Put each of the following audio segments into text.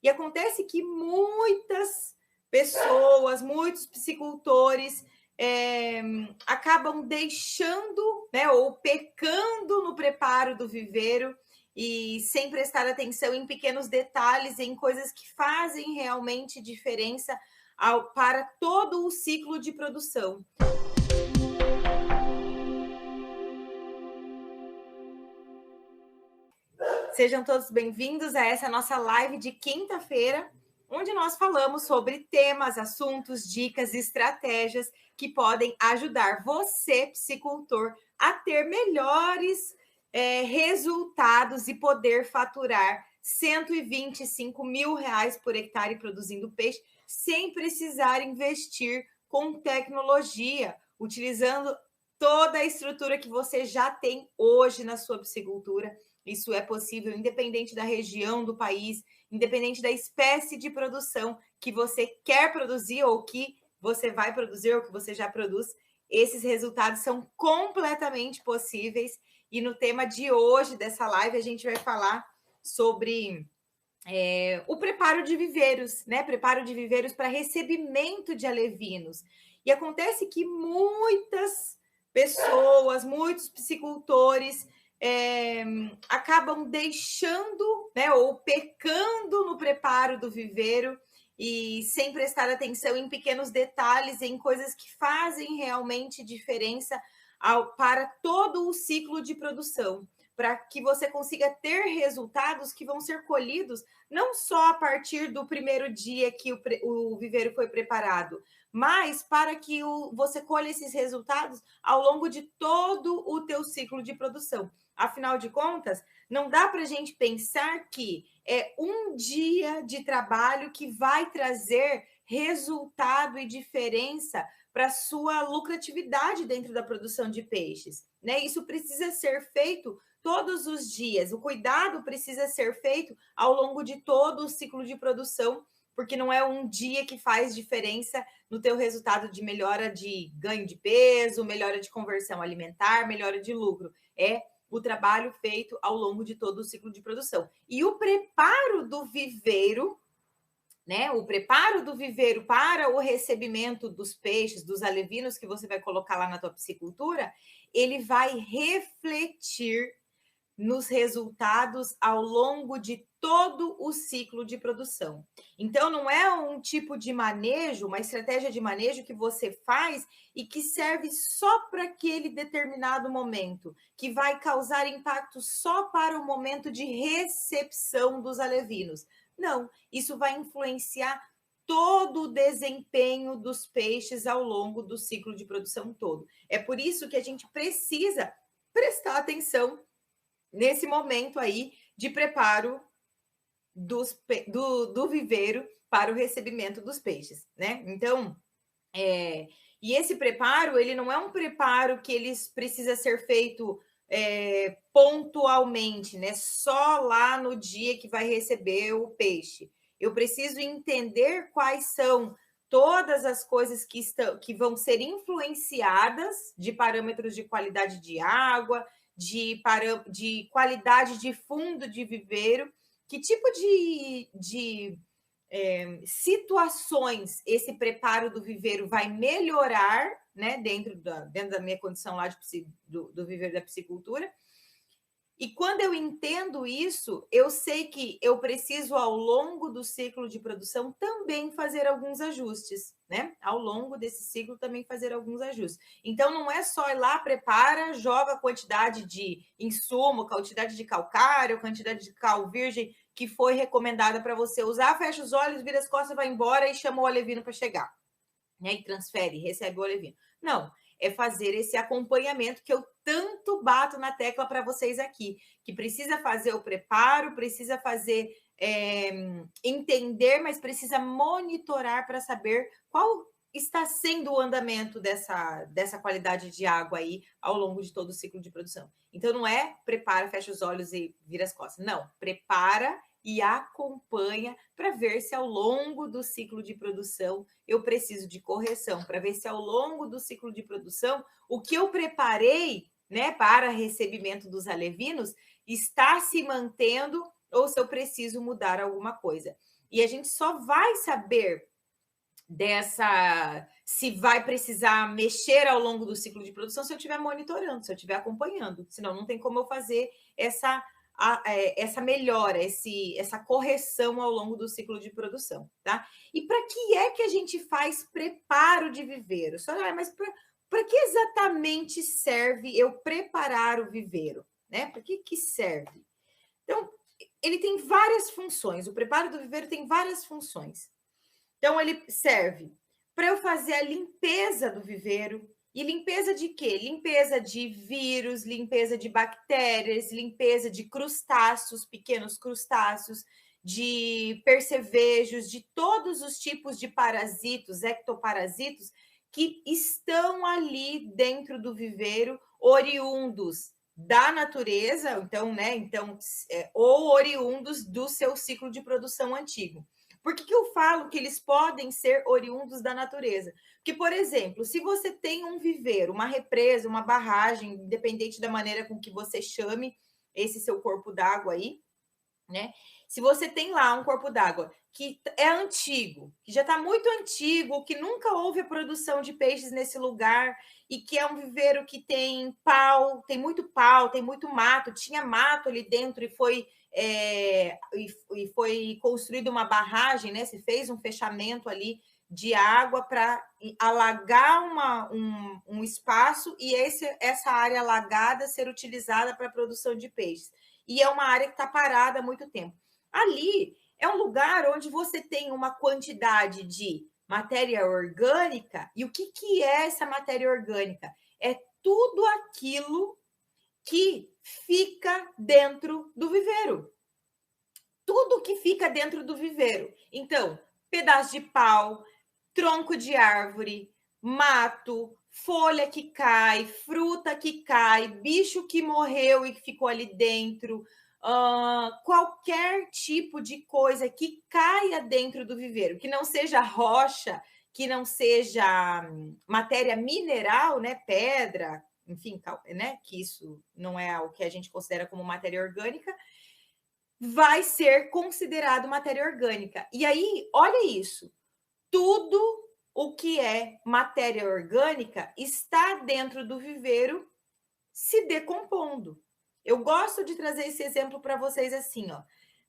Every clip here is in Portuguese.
E acontece que muitas pessoas, muitos piscicultores acabam deixando, né, ou pecando no preparo do viveiro e sem prestar atenção em pequenos detalhes, em coisas que fazem realmente diferença para todo o ciclo de produção. Sejam todos bem-vindos a essa nossa live de quinta-feira, onde nós falamos sobre temas, assuntos, dicas, estratégias que podem ajudar você, piscicultor, a ter melhores resultados e poder faturar R$125 mil por hectare produzindo peixe, sem precisar investir com tecnologia, utilizando toda a estrutura que você já tem hoje na sua piscicultura. Isso é possível, independente da região do país, independente da espécie de produção que você quer produzir ou que você vai produzir ou que você já produz. Esses resultados são completamente possíveis. E no tema de hoje dessa live, a gente vai falar sobre o preparo de viveiros, né? Preparo de viveiros para recebimento de alevinos. E acontece que muitas pessoas, muitos piscicultores acabam deixando, né, ou pecando no preparo do viveiro e sem prestar atenção em pequenos detalhes, em coisas que fazem realmente diferença para todo o ciclo de produção, para que você consiga ter resultados que vão ser colhidos não só a partir do primeiro dia que o viveiro foi preparado, mas para que você colha esses resultados ao longo de todo o teu ciclo de produção. Afinal de contas, não dá para a gente pensar que é um dia de trabalho que vai trazer resultado e diferença para a sua lucratividade dentro da produção de peixes, né? Isso precisa ser feito todos os dias. O cuidado precisa ser feito ao longo de todo o ciclo de produção, porque não é um dia que faz diferença no teu resultado de melhora de ganho de peso, melhora de conversão alimentar, melhora de lucro. É o trabalho feito ao longo de todo o ciclo de produção. E o preparo do viveiro, né? O preparo do viveiro para o recebimento dos peixes, dos alevinos que você vai colocar lá na tua piscicultura, ele vai refletir nos resultados ao longo de todo o ciclo de produção. Então, não é um tipo de manejo, uma estratégia de manejo que você faz e que serve só para aquele determinado momento, que vai causar impacto só para o momento de recepção dos alevinos. Não, isso vai influenciar todo o desempenho dos peixes ao longo do ciclo de produção todo. É por isso que a gente precisa prestar atenção nesse momento aí de preparo do viveiro para o recebimento dos peixes, né? Então, e esse preparo, ele não é um preparo que ele precisa ser feito pontualmente, né? Só lá no dia que vai receber o peixe. Eu preciso entender quais são todas as coisas que vão ser influenciadas de parâmetros de qualidade de água, de qualidade de fundo de viveiro, que tipo de situações esse preparo do viveiro vai melhorar, né, dentro da minha condição lá do viveiro da piscicultura. E quando eu entendo isso, eu sei que eu preciso, ao longo do ciclo de produção, também fazer alguns ajustes, né? Ao longo desse ciclo, também fazer alguns ajustes. Então, não é só ir lá, prepara, joga a quantidade de insumo, quantidade de calcário, quantidade de cal virgem que foi recomendada para você usar, fecha os olhos, vira as costas, vai embora e chama o alevino para chegar, né? E transfere, recebe o alevino. Não, é fazer esse acompanhamento que eu tanto bato na tecla para vocês aqui, que precisa fazer o preparo, precisa fazer entender, mas precisa monitorar para saber qual está sendo o andamento dessa qualidade de água aí ao longo de todo o ciclo de produção. Então, não é prepara, fecha os olhos e vira as costas. Não, prepara e acompanha para ver se ao longo do ciclo de produção eu preciso de correção, para ver se ao longo do ciclo de produção o que eu preparei, né, para recebimento dos alevinos está se mantendo ou se eu preciso mudar alguma coisa. E a gente só vai saber se vai precisar mexer ao longo do ciclo de produção se eu estiver monitorando, se eu estiver acompanhando. Senão não tem como eu fazer essa melhora, essa correção ao longo do ciclo de produção, tá? E para que é que a gente faz preparo de viveiro? Mas para que exatamente serve eu preparar o viveiro, né? Para que serve? Então, ele tem várias funções. O preparo do viveiro tem várias funções. Então, ele serve para eu fazer a limpeza do viveiro. E limpeza de quê? Limpeza de vírus, limpeza de bactérias, limpeza de crustáceos, pequenos crustáceos, de percevejos, de todos os tipos de parasitos, ectoparasitos, que estão ali dentro do viveiro, oriundos da natureza, ou oriundos do seu ciclo de produção antigo. Por que eu falo que eles podem ser oriundos da natureza? Porque, por exemplo, se você tem um viveiro, uma represa, uma barragem, independente da maneira com que você chame esse seu corpo d'água aí, né? Se você tem lá um corpo d'água que é antigo, que já está muito antigo, que nunca houve a produção de peixes nesse lugar e que é um viveiro que tem pau, tem muito mato, tinha mato ali dentro e foi construída uma barragem, né? Se fez um fechamento ali de água para alagar um espaço e essa área alagada ser utilizada para a produção de peixes. E é uma área que está parada há muito tempo. Ali é um lugar onde você tem uma quantidade de matéria orgânica. E o que é essa matéria orgânica? É tudo aquilo que fica dentro do viveiro. Tudo que fica dentro do viveiro. Então, pedaço de pau, tronco de árvore, mato, folha que cai, fruta que cai, bicho que morreu e que ficou ali dentro, qualquer tipo de coisa que caia dentro do viveiro, que não seja rocha, que não seja matéria mineral, né, pedra, enfim, né, que isso não é o que a gente considera como matéria orgânica, vai ser considerado matéria orgânica. E aí, olha isso, tudo o que é matéria orgânica está dentro do viveiro se decompondo. Eu gosto de trazer esse exemplo para vocês assim, ó.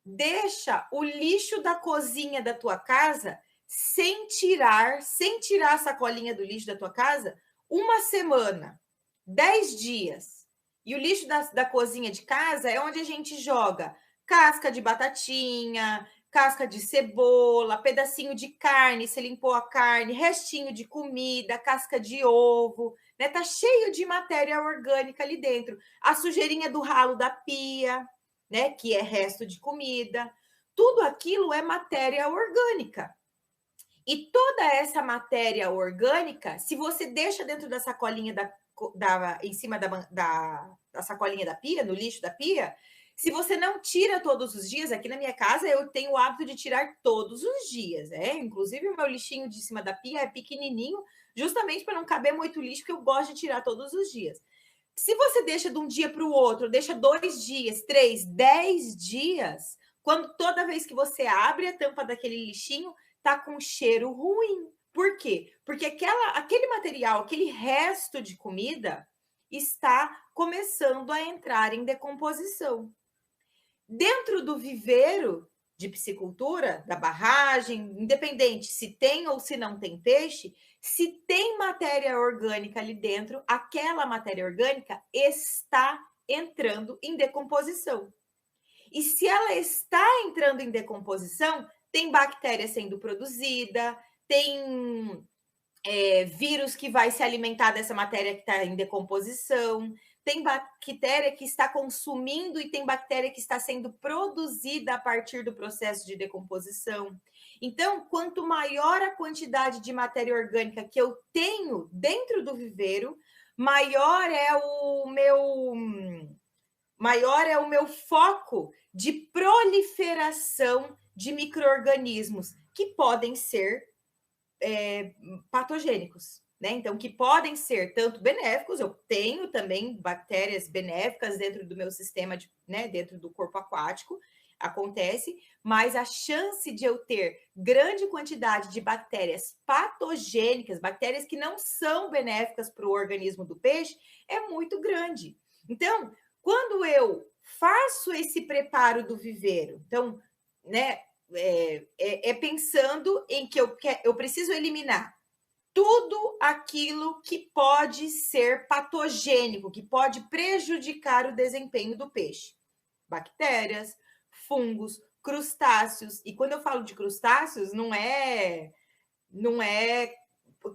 Deixa o lixo da cozinha da tua casa sem tirar a sacolinha do lixo da tua casa, uma semana, 10 dias. E o lixo da cozinha de casa é onde a gente joga casca de batatinha, casca de cebola, pedacinho de carne, você limpou a carne, restinho de comida, casca de ovo, né? Tá cheio de matéria orgânica ali dentro. A sujeirinha do ralo da pia, né? Que é resto de comida. Tudo aquilo é matéria orgânica. E toda essa matéria orgânica, se você deixa dentro da sacolinha em cima da sacolinha da pia, no lixo da pia, se você não tira todos os dias, aqui na minha casa eu tenho o hábito de tirar todos os dias, né? Inclusive o meu lixinho de cima da pia é pequenininho, justamente para não caber muito lixo, que eu gosto de tirar todos os dias. Se você deixa de um dia para o outro, deixa 2 dias, 3, 10 dias, quando toda vez que você abre a tampa daquele lixinho, tá com cheiro ruim. Por quê? Porque aquele material, aquele resto de comida está começando a entrar em decomposição. Dentro do viveiro de piscicultura, da barragem, independente se tem ou se não tem peixe, se tem matéria orgânica ali dentro, aquela matéria orgânica está entrando em decomposição. E se ela está entrando em decomposição, tem bactéria sendo produzida, tem vírus que vai se alimentar dessa matéria que está em decomposição, tem bactéria que está consumindo e tem bactéria que está sendo produzida a partir do processo de decomposição. Então, quanto maior a quantidade de matéria orgânica que eu tenho dentro do viveiro, maior é o meu foco de proliferação de micro-organismos que podem ser patogênicos, né? Então, que podem ser tanto benéficos, eu tenho também bactérias benéficas dentro do meu sistema, né? Dentro do corpo aquático, acontece, mas a chance de eu ter grande quantidade de bactérias patogênicas, bactérias que não são benéficas para o organismo do peixe, é muito grande. Então, quando eu faço esse preparo do viveiro, então, né, pensando em que eu preciso eliminar tudo aquilo que pode ser patogênico, que pode prejudicar o desempenho do peixe. Bactérias, fungos, crustáceos. E quando eu falo de crustáceos, não é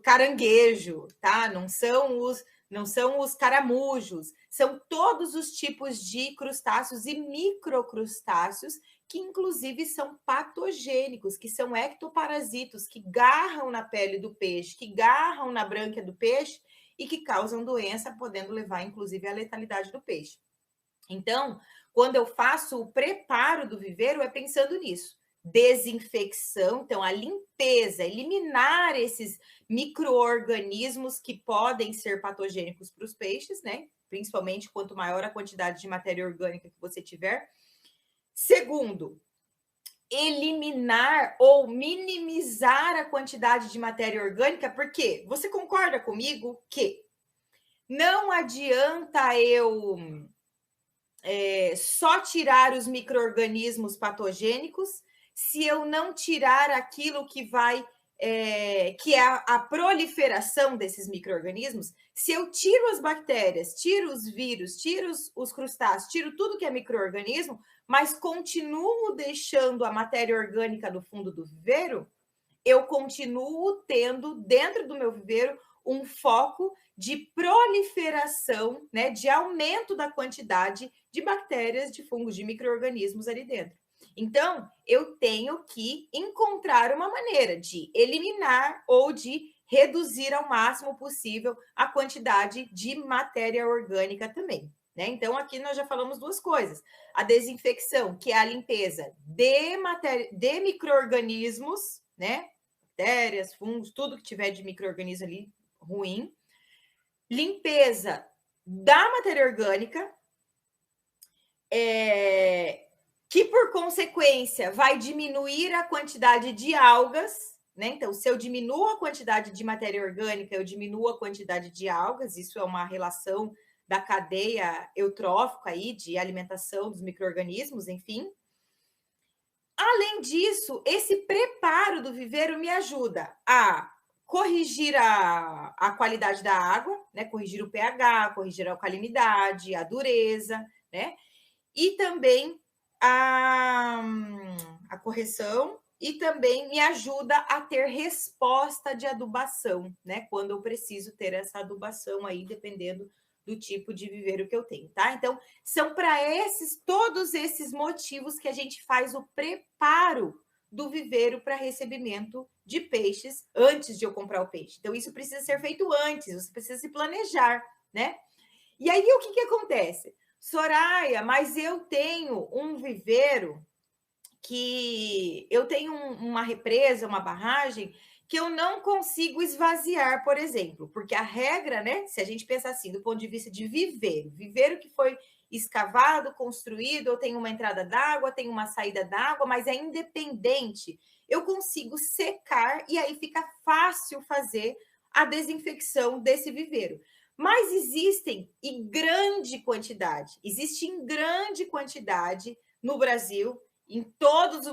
caranguejo, tá? Não são os caramujos, são todos os tipos de crustáceos e microcrustáceos que inclusive são patogênicos, que são ectoparasitos, que garram na pele do peixe, que garram na brânquia do peixe e que causam doença, podendo levar inclusive à letalidade do peixe. Então, quando eu faço o preparo do viveiro, é pensando nisso. Desinfecção, então a limpeza, eliminar esses micro-organismos que podem ser patogênicos para os peixes, né? Principalmente quanto maior a quantidade de matéria orgânica que você tiver. Segundo, eliminar ou minimizar a quantidade de matéria orgânica, porque você concorda comigo que não adianta eu só tirar os micro-organismos patogênicos se eu não tirar aquilo que vai, que é a proliferação desses micro-organismos. Se eu tiro as bactérias, tiro os vírus, tiro os crustáceos, tiro tudo que é micro-organismo, mas continuo deixando a matéria orgânica no fundo do viveiro, eu continuo tendo dentro do meu viveiro um foco de proliferação, né, de aumento da quantidade de bactérias, de fungos, de micro-organismos ali dentro. Então, eu tenho que encontrar uma maneira de eliminar ou de reduzir ao máximo possível a quantidade de matéria orgânica também. Né? Então, aqui nós já falamos duas coisas. A desinfecção, que é a limpeza de micro-organismos, né? Bactérias, fungos, tudo que tiver de micro-organismo ali ruim. Limpeza da matéria orgânica, que por consequência vai diminuir a quantidade de algas, né? Então, se eu diminuo a quantidade de matéria orgânica, eu diminuo a quantidade de algas, isso é uma relação da cadeia eutrófica aí, de alimentação dos micro-organismos, enfim. Além disso, esse preparo do viveiro me ajuda a corrigir a qualidade da água, né? Corrigir o pH, corrigir a alcalinidade, a dureza, né? E também a correção, e também me ajuda a ter resposta de adubação, né? Quando eu preciso ter essa adubação aí, dependendo do tipo de viveiro que eu tenho, tá? Então, são para todos esses motivos que a gente faz o preparo do viveiro para recebimento de peixes antes de eu comprar o peixe. Então, isso precisa ser feito antes, você precisa se planejar, né? E aí, o que acontece? Soraya, mas eu tenho um viveiro que eu tenho uma represa, uma barragem que eu não consigo esvaziar, por exemplo, porque a regra, né? Se a gente pensar assim, do ponto de vista de viveiro que foi escavado, construído, eu tenho uma entrada d'água, tenho uma saída d'água, mas é independente. Eu consigo secar e aí fica fácil fazer a desinfecção desse viveiro. Mas existe em grande quantidade no Brasil, em todos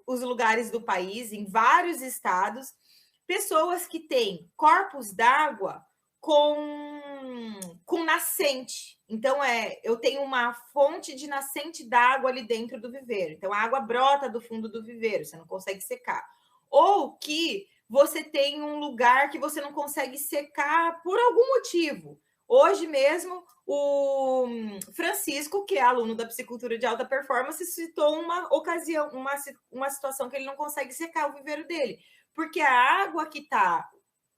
os lugares do país, em vários estados, pessoas que têm corpos d'água com nascente. Então, eu tenho uma fonte de nascente d'água ali dentro do viveiro. Então, a água brota do fundo do viveiro, você não consegue secar. Ou que você tem um lugar que você não consegue secar por algum motivo. Hoje mesmo, o Francisco, que é aluno da piscicultura de alta performance, citou uma ocasião, uma situação que ele não consegue secar o viveiro dele, porque a água que está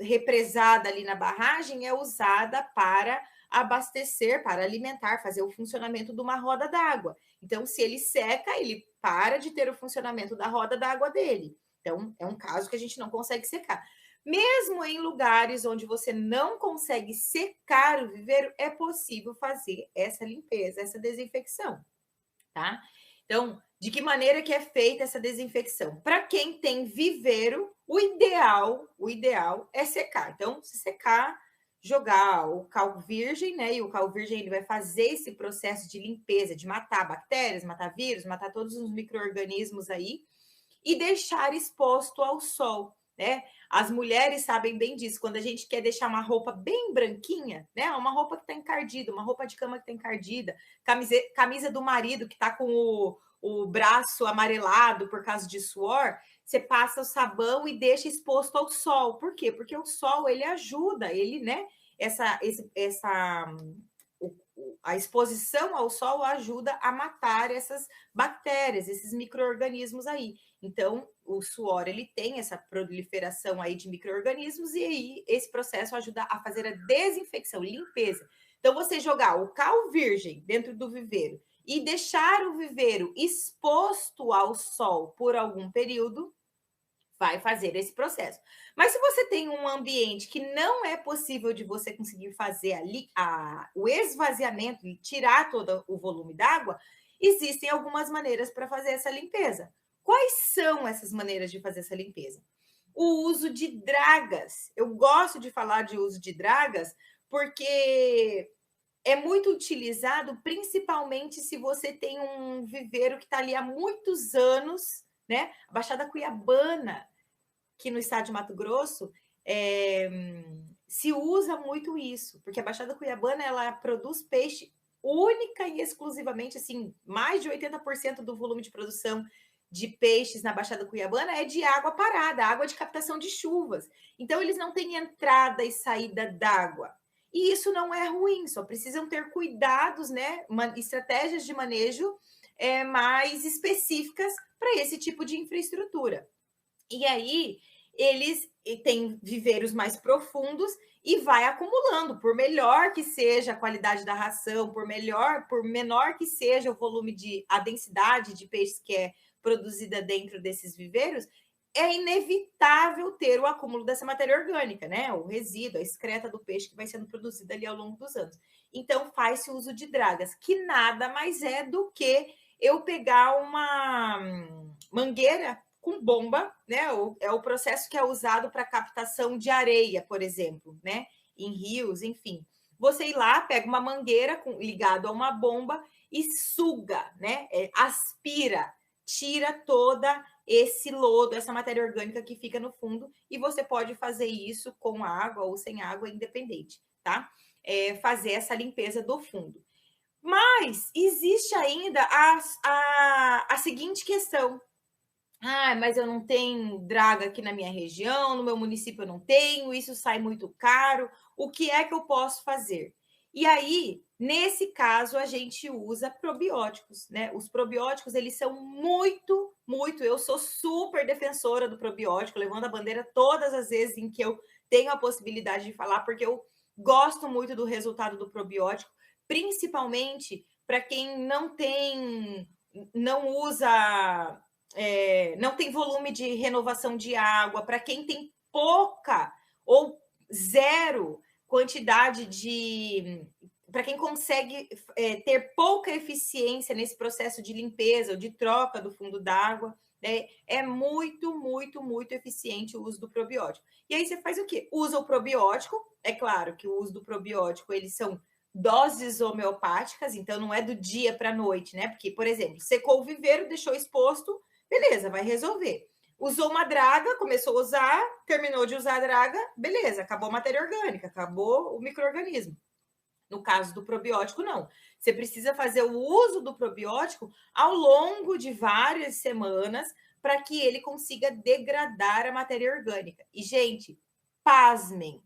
represada ali na barragem é usada para abastecer, para alimentar, fazer o funcionamento de uma roda d'água. Então, se ele seca, ele para de ter o funcionamento da roda d'água dele. Então, é um caso que a gente não consegue secar. Mesmo em lugares onde você não consegue secar o viveiro, é possível fazer essa limpeza, essa desinfecção, tá? Então, De que maneira que é feita essa desinfecção? Para quem tem viveiro, o ideal é secar. Então, se secar, jogar o cal virgem, né? E o cal virgem ele vai fazer esse processo de limpeza, de matar bactérias, matar vírus, matar todos os micro-organismos aí, e deixar exposto ao sol, né? As mulheres sabem bem disso, quando a gente quer deixar uma roupa bem branquinha, né? Uma roupa que está encardida, uma roupa de cama que está encardida, camisa do marido que está com o braço amarelado por causa de suor, você passa o sabão e deixa exposto ao sol. Por quê? Porque o sol, ele ajuda, ele, né? A exposição ao sol ajuda a matar essas bactérias, esses micro-organismos aí. Então, o suor, ele tem essa proliferação aí de micro-organismos e aí esse processo ajuda a fazer a desinfecção, limpeza. Então, você jogar o cal virgem dentro do viveiro e deixar o viveiro exposto ao sol por algum período, vai fazer esse processo. Mas se você tem um ambiente que não é possível de você conseguir fazer ali o esvaziamento e tirar todo o volume d'água, existem algumas maneiras para fazer essa limpeza. Quais são essas maneiras de fazer essa limpeza? O uso de dragas. Eu gosto de falar de uso de dragas porque é muito utilizado, principalmente se você tem um viveiro que está ali há muitos anos, né? A Baixada Cuiabana, que no estado de Mato Grosso, se usa muito isso, porque a Baixada Cuiabana ela produz peixe única e exclusivamente, assim, mais de 80% do volume de produção de peixes na Baixada Cuiabana é de água parada, água de captação de chuvas. Então, eles não têm entrada e saída d'água. E isso não é ruim, só precisam ter cuidados, né? Estratégias de manejo mais específicas para esse tipo de infraestrutura. E aí, eles têm viveiros mais profundos e vai acumulando, por melhor que seja a qualidade da ração, por menor que seja o volume a densidade de peixes que é produzida dentro desses viveiros, é inevitável ter o acúmulo dessa matéria orgânica, né? O resíduo, a excreta do peixe que vai sendo produzida ali ao longo dos anos. Então, faz-se o uso de dragas, que nada mais é do que eu pegar uma mangueira com bomba, né? É o processo que é usado para captação de areia, por exemplo, né? Em rios, enfim. Você ir lá, pega uma mangueira ligado a uma bomba e suga, né? Aspira, tira toda esse lodo, essa matéria orgânica que fica no fundo, e você pode fazer isso com água ou sem água, independente, tá? Fazer essa limpeza do fundo. Mas existe ainda a seguinte questão. Mas eu não tenho draga aqui na minha região, no meu município eu não tenho, isso sai muito caro. O que é que eu posso fazer? E aí, nesse caso, a gente usa probióticos, né? Os probióticos, eles são muito, eu sou super defensora do probiótico, levando a bandeira todas as vezes em que eu tenho a possibilidade de falar, porque eu gosto muito do resultado do probiótico, principalmente para quem não usa não tem volume de renovação de água, para quem tem pouca ou zero quantidade para quem consegue ter pouca eficiência nesse processo de limpeza ou de troca do fundo d'água, né? É muito, muito eficiente o uso do probiótico. E aí você faz o quê? Usa o probiótico, é claro que o uso do probiótico, eles são doses homeopáticas, então não é do dia para a noite, né? Porque, por exemplo, secou o viveiro, deixou exposto, beleza, vai resolver. Usou uma draga, começou a usar, terminou de usar a draga, beleza, acabou a matéria orgânica, acabou o micro-organismo. No caso do probiótico, não. Você precisa fazer o uso do probiótico ao longo de várias semanas para que ele consiga degradar a matéria orgânica. E, gente, pasmem.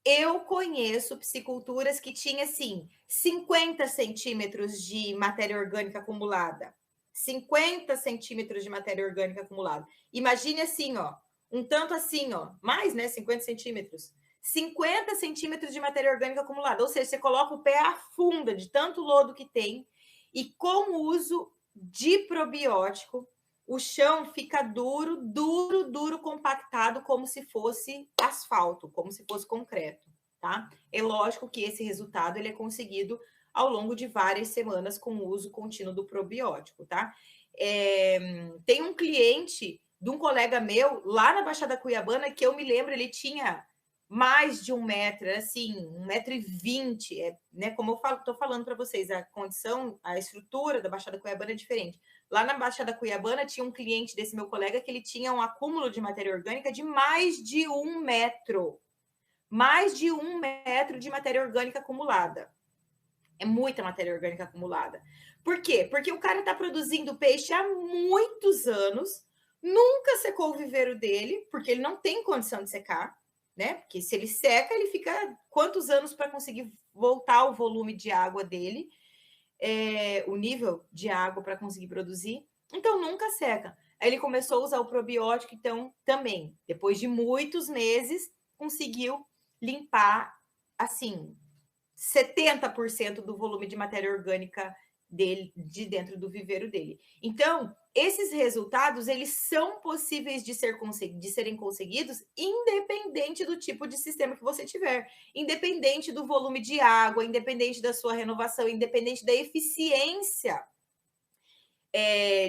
Eu conheço pisciculturas que tinha, assim, 50 centímetros de matéria orgânica acumulada. 50 centímetros de matéria orgânica acumulada. Imagine assim, ó, um tanto assim, ó, mais, né, 50 centímetros. 50 centímetros de matéria orgânica acumulada. Ou seja, você coloca o pé afunda de tanto lodo que tem e com o uso de probiótico, o chão fica duro, compactado, como se fosse asfalto, como se fosse concreto, tá? É lógico que esse resultado ele é conseguido ao longo de várias semanas com o uso contínuo do probiótico, tá? Tem um cliente de um colega meu lá na Baixada Cuiabana que eu me lembro, ele tinha mais de 1 metro, assim, 1,20 m, né? Como eu estou falando para vocês, a condição, a estrutura da Baixada Cuiabana é diferente. Lá na Baixada Cuiabana tinha um cliente desse meu colega que ele tinha um acúmulo de matéria orgânica de mais de 1 metro. Mais de 1 metro de matéria orgânica acumulada. É muita matéria orgânica acumulada. Por quê? Porque o cara está produzindo peixe há muitos anos, nunca secou o viveiro dele, porque ele não tem condição de secar, né? Porque se ele seca, ele fica quantos anos para conseguir voltar o volume de água dele, o nível de água para conseguir produzir. Então, nunca seca. Aí ele começou a usar o probiótico, então, também, depois de muitos meses, conseguiu limpar, assim, 70% do volume de matéria orgânica dele, de dentro do viveiro dele. Então, esses resultados, eles são possíveis de serem conseguidos independente do tipo de sistema que você tiver, independente do volume de água, independente da sua renovação, independente da eficiência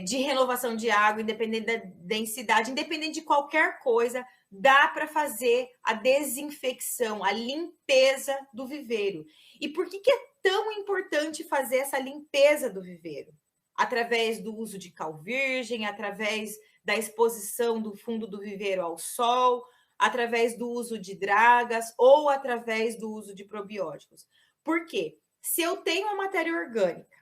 de renovação de água, independente da densidade, independente de qualquer coisa, dá para fazer a desinfecção, a limpeza do viveiro. E por que é tão importante fazer essa limpeza do viveiro? Através do uso de cal virgem, através da exposição do fundo do viveiro ao sol, através do uso de dragas ou através do uso de probióticos. Por quê? Se eu tenho a matéria orgânica,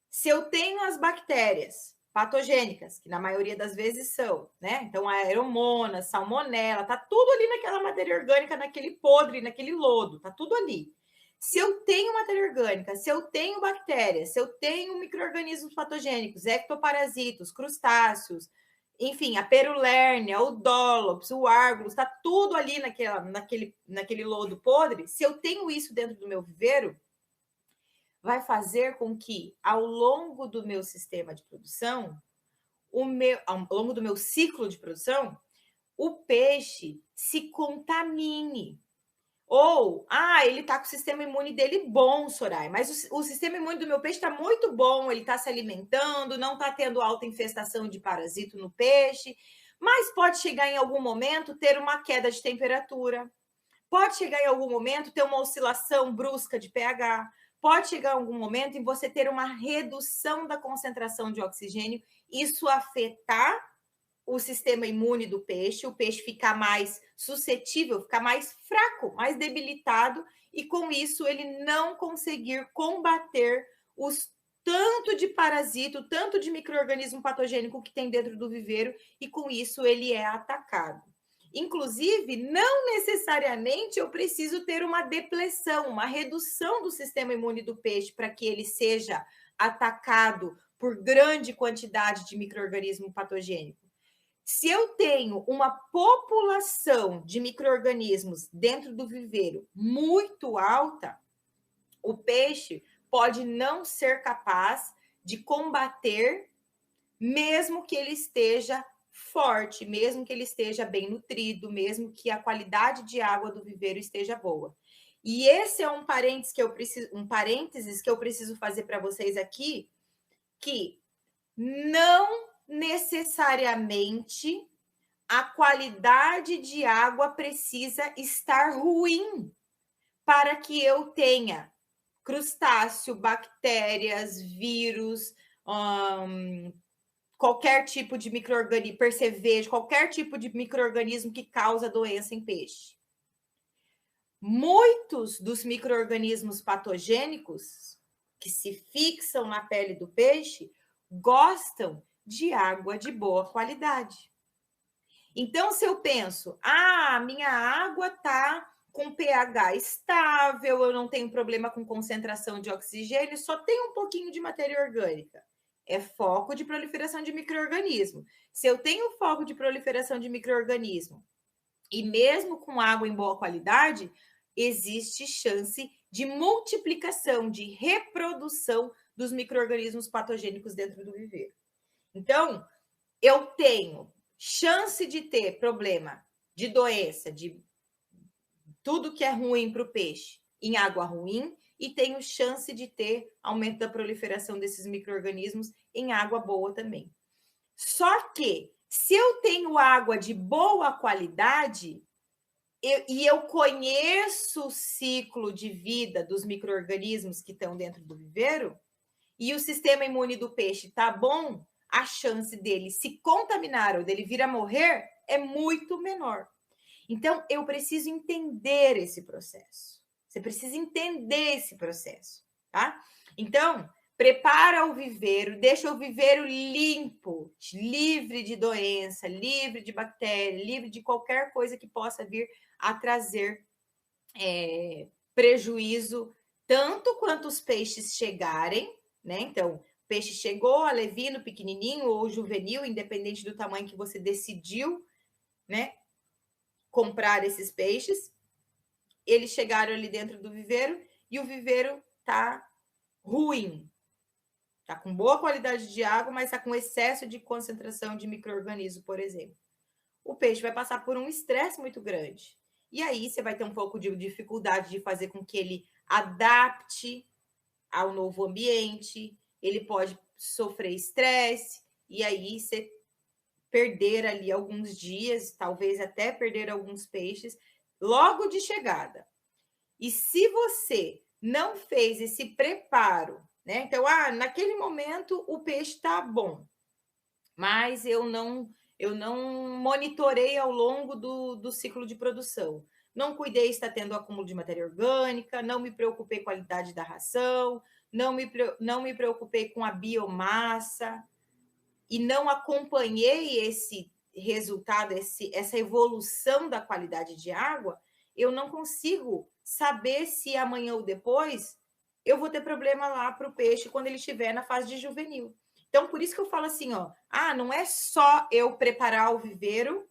se eu tenho as bactérias patogênicas, que na maioria das vezes são, né? Então, a aeromonas, salmonela, tá tudo ali naquela matéria orgânica, naquele podre, naquele lodo, tá tudo ali. Se eu tenho matéria orgânica, se eu tenho bactérias, se eu tenho micro-organismos patogênicos, ectoparasitos, crustáceos, enfim, a perulérnia, o dólops, o argos, tá tudo ali naquele lodo podre. Se eu tenho isso dentro do meu viveiro, vai fazer com que, ao longo do meu sistema de produção, ao longo do meu ciclo de produção, o peixe se contamine. Ou, ele está com o sistema imune dele bom, Soraya, mas o sistema imune do meu peixe está muito bom, ele está se alimentando, não está tendo alta infestação de parasito no peixe, mas pode chegar em algum momento ter uma queda de temperatura, pode chegar em algum momento ter uma oscilação brusca de pH, pode chegar em algum momento em você ter uma redução da concentração de oxigênio, isso afetar o sistema imune do peixe, o peixe ficar mais suscetível, ficar mais fraco, mais debilitado, e com isso ele não conseguir combater os tanto de parasito, tanto de micro-organismo patogênico que tem dentro do viveiro, e com isso ele é atacado. Inclusive, não necessariamente eu preciso ter uma depressão, uma redução do sistema imune do peixe para que ele seja atacado por grande quantidade de micro-organismo patogênico. Se eu tenho uma população de micro-organismos dentro do viveiro muito alta, o peixe pode não ser capaz de combater, mesmo que ele esteja forte, mesmo que ele esteja bem nutrido, mesmo que a qualidade de água do viveiro esteja boa. E esse é um parênteses que eu preciso fazer para vocês aqui, que não necessariamente a qualidade de água precisa estar ruim para que eu tenha crustáceo, bactérias, vírus, qualquer tipo de micro-organismo, percevejo, qualquer tipo de micro-organismo que causa doença em peixe. Muitos dos micro-organismos patogênicos que se fixam na pele do peixe gostam de água de boa qualidade. Então, se eu penso, minha água está com pH estável, eu não tenho problema com concentração de oxigênio, só tem um pouquinho de matéria orgânica. É foco de proliferação de micro-organismo. Se eu tenho foco de proliferação de micro-organismo e mesmo com água em boa qualidade, existe chance de multiplicação, de reprodução dos micro-organismos patogênicos dentro do viveiro. Então, eu tenho chance de ter problema de doença, de tudo que é ruim para o peixe, em água ruim e tenho chance de ter aumento da proliferação desses micro-organismos em água boa também. Só que, se eu tenho água de boa qualidade, e eu conheço o ciclo de vida dos micro-organismos que estão dentro do viveiro, e o sistema imune do peixe está bom, a chance dele se contaminar ou dele vir a morrer é muito menor. Então, eu preciso entender esse processo. Você precisa entender esse processo, tá? Então, prepara o viveiro, deixa o viveiro limpo, livre de doença, livre de bactéria, livre de qualquer coisa que possa vir a trazer prejuízo, tanto quanto os peixes chegarem, né? Então, o peixe chegou, alevino, pequenininho ou juvenil, independente do tamanho que você decidiu, né? Comprar esses peixes, eles chegaram ali dentro do viveiro e o viveiro tá ruim. Tá com boa qualidade de água, mas tá com excesso de concentração de micro-organismo, por exemplo. O peixe vai passar por um estresse muito grande. E aí você vai ter um pouco de dificuldade de fazer com que ele adapte ao novo ambiente, ele pode sofrer estresse, e aí você perder ali alguns dias, talvez até perder alguns peixes, logo de chegada. E se você não fez esse preparo, né? Então, naquele momento o peixe está bom, mas eu não monitorei ao longo do ciclo de produção. Não cuidei se está tendo acúmulo de matéria orgânica, não me preocupei com a qualidade da ração, não me preocupei com a biomassa e não acompanhei esse resultado, essa evolução da qualidade de água, eu não consigo saber se amanhã ou depois eu vou ter problema lá para o peixe quando ele estiver na fase de juvenil. Então, por isso que eu falo assim, ó, não é só eu preparar o viveiro,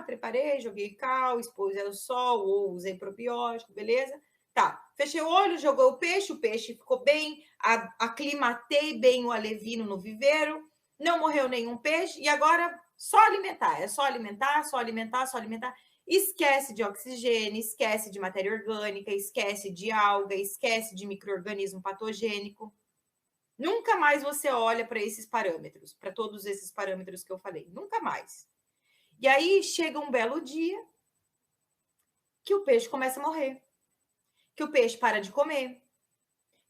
preparei, joguei cal, expus ao sol, ou usei probiótico, beleza? Tá, fechei o olho, jogou o peixe ficou bem, aclimatei bem o alevino no viveiro, não morreu nenhum peixe, e agora só alimentar, é só alimentar, só alimentar, só alimentar. Esquece de oxigênio, esquece de matéria orgânica, esquece de alga, esquece de micro-organismo patogênico. Nunca mais você olha para esses parâmetros, para todos esses parâmetros que eu falei. Nunca mais. E aí chega um belo dia que o peixe começa a morrer, que o peixe para de comer,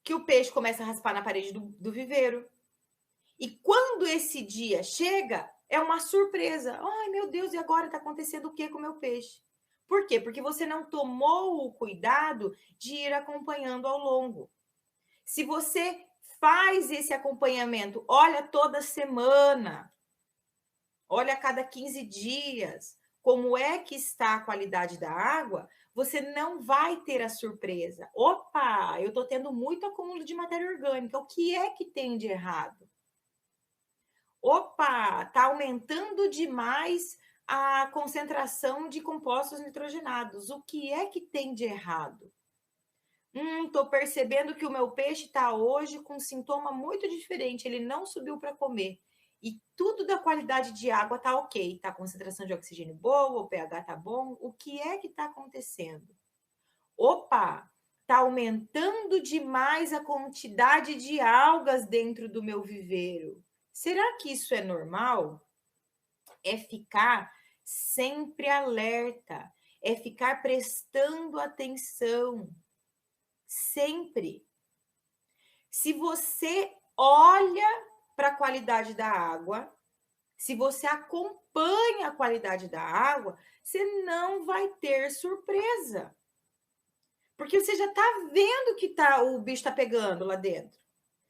que o peixe começa a raspar na parede do viveiro. E quando esse dia chega, é uma surpresa. Ai, meu Deus, e agora está acontecendo o que com o meu peixe? Por quê? Porque você não tomou o cuidado de ir acompanhando ao longo. Se você faz esse acompanhamento, olha toda semana, olha a cada 15 dias, como é que está a qualidade da água, você não vai ter a surpresa. Opa, eu estou tendo muito acúmulo de matéria orgânica, o que é que tem de errado? Opa, está aumentando demais a concentração de compostos nitrogenados. O que é que tem de errado? Estou percebendo que o meu peixe está hoje com um sintoma muito diferente. Ele não subiu para comer. E tudo da qualidade de água está ok. Está a concentração de oxigênio boa, o pH está bom. O que é que está acontecendo? Opa, está aumentando demais a quantidade de algas dentro do meu viveiro. Será que isso é normal? É ficar sempre alerta, é ficar prestando atenção, sempre. Se você olha para a qualidade da água, se você acompanha a qualidade da água, você não vai ter surpresa. Porque você já está vendo que o bicho está pegando lá dentro.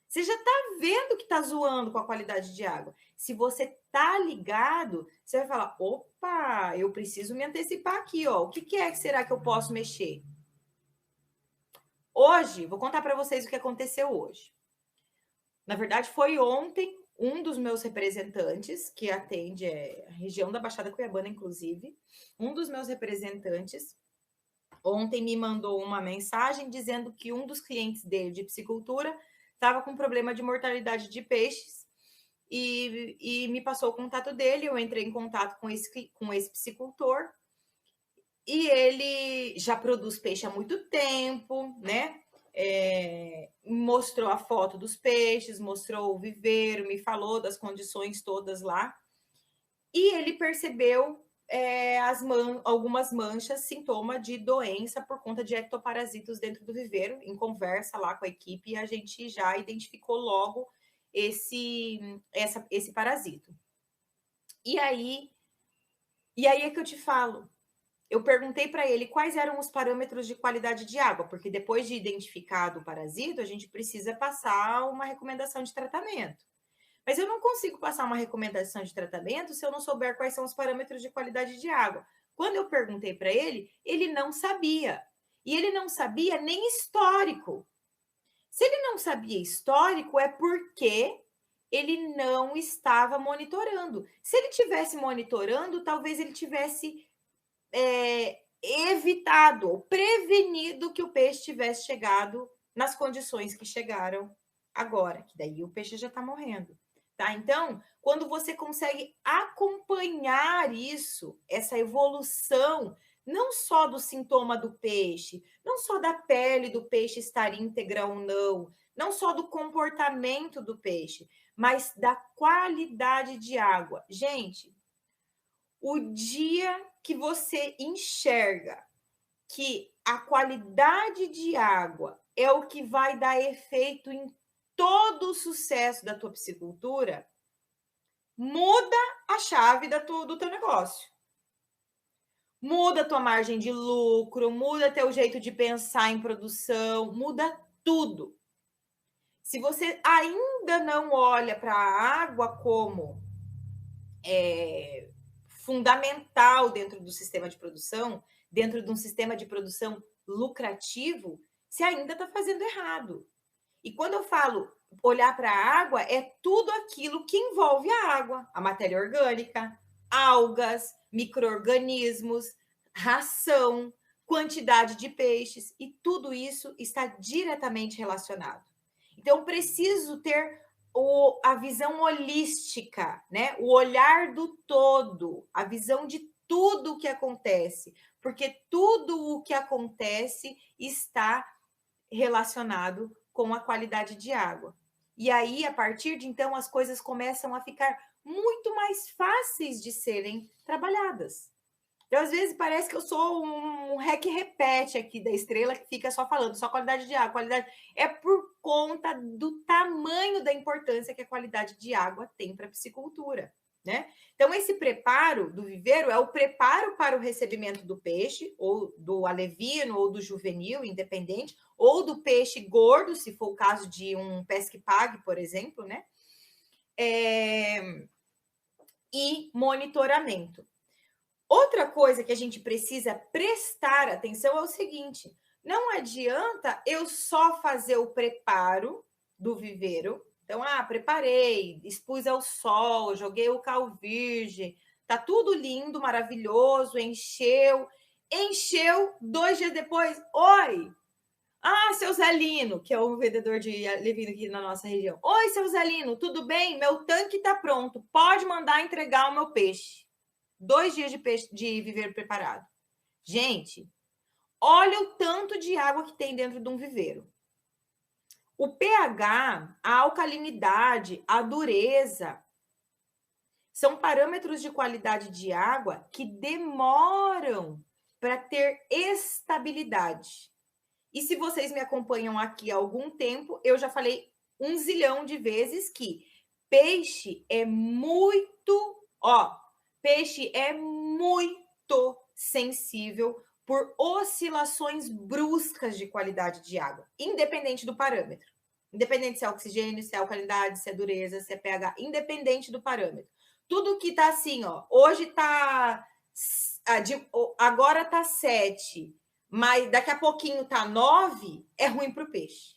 Você já está vendo que está zoando com a qualidade de água. Se você está ligado, você vai falar, opa, eu preciso me antecipar aqui, ó. O que é que será que eu posso mexer? Hoje, vou contar para vocês o que aconteceu hoje. Na verdade, foi ontem, um dos meus representantes, que atende a região da Baixada Cuiabana, inclusive, um dos meus representantes, ontem me mandou uma mensagem dizendo que um dos clientes dele de piscicultura estava com problema de mortalidade de peixes e me passou o contato dele. Eu entrei em contato com esse piscicultor E ele já produz peixe há muito tempo, né? Mostrou a foto dos peixes, mostrou o viveiro, me falou das condições todas lá. E ele percebeu algumas manchas, sintoma de doença por conta de ectoparasitos dentro do viveiro. Em conversa lá com a equipe, a gente já identificou logo esse parasito. E aí é que eu te falo. Eu perguntei para ele quais eram os parâmetros de qualidade de água, porque depois de identificado o parasito, a gente precisa passar uma recomendação de tratamento. Mas eu não consigo passar uma recomendação de tratamento se eu não souber quais são os parâmetros de qualidade de água. Quando eu perguntei para ele, ele não sabia. E ele não sabia nem histórico. Se ele não sabia histórico, é porque ele não estava monitorando. Se ele tivesse monitorando, talvez ele tivesse evitado ou prevenido que o peixe tivesse chegado nas condições que chegaram agora, que daí o peixe já está morrendo. Tá? Então, quando você consegue acompanhar isso, essa evolução, não só do sintoma do peixe, não só da pele do peixe estar íntegra ou não, não só do comportamento do peixe, mas da qualidade de água. Gente, o dia que você enxerga que a qualidade de água é o que vai dar efeito em todo o sucesso da tua piscicultura, muda a chave do teu negócio. Muda a tua margem de lucro, muda teu jeito de pensar em produção, muda tudo. Se você ainda não olha para a água como fundamental dentro do sistema de produção, dentro de um sistema de produção lucrativo, você ainda está fazendo errado. E quando eu falo olhar para a água, é tudo aquilo que envolve a água, a matéria orgânica, algas, micro-organismos, ração, quantidade de peixes, e tudo isso está diretamente relacionado. Então, preciso ter a visão holística, né? O olhar do todo, a visão de tudo o que acontece, porque tudo o que acontece está relacionado com a qualidade de água. E aí, a partir de então, as coisas começam a ficar muito mais fáceis de serem trabalhadas. Então, às vezes, parece que eu sou um rec-repete aqui da estrela que fica só falando, só qualidade de água, qualidade. É por conta do tamanho da importância que a qualidade de água tem para a piscicultura, né? Então, esse preparo do viveiro é o preparo para o recebimento do peixe, ou do alevino, ou do juvenil, independente, ou do peixe gordo, se for o caso de um pesque-pague, por exemplo, né? E monitoramento. Outra coisa que a gente precisa prestar atenção é o seguinte: não adianta eu só fazer o preparo do viveiro. Então, preparei, expus ao sol, joguei o cal virgem, tá tudo lindo, maravilhoso, encheu, 2 dias depois, oi! Seu Zelino, que é o vendedor de alevino aqui na nossa região. Oi, seu Zelino, tudo bem? Meu tanque tá pronto, pode mandar entregar o meu peixe. 2 dias de peixe de viveiro preparado. Gente, olha o tanto de água que tem dentro de um viveiro. O pH, a alcalinidade, a dureza, são parâmetros de qualidade de água que demoram para ter estabilidade. E se vocês me acompanham aqui há algum tempo, eu já falei 1 zilhão de vezes que peixe é muito sensível por oscilações bruscas de qualidade de água, independente do parâmetro. Independente se é oxigênio, se é alcalinidade, se é dureza, se é pH, independente do parâmetro. Tudo que tá assim, hoje tá... agora tá 7, mas daqui a pouquinho tá 9, é ruim para o peixe.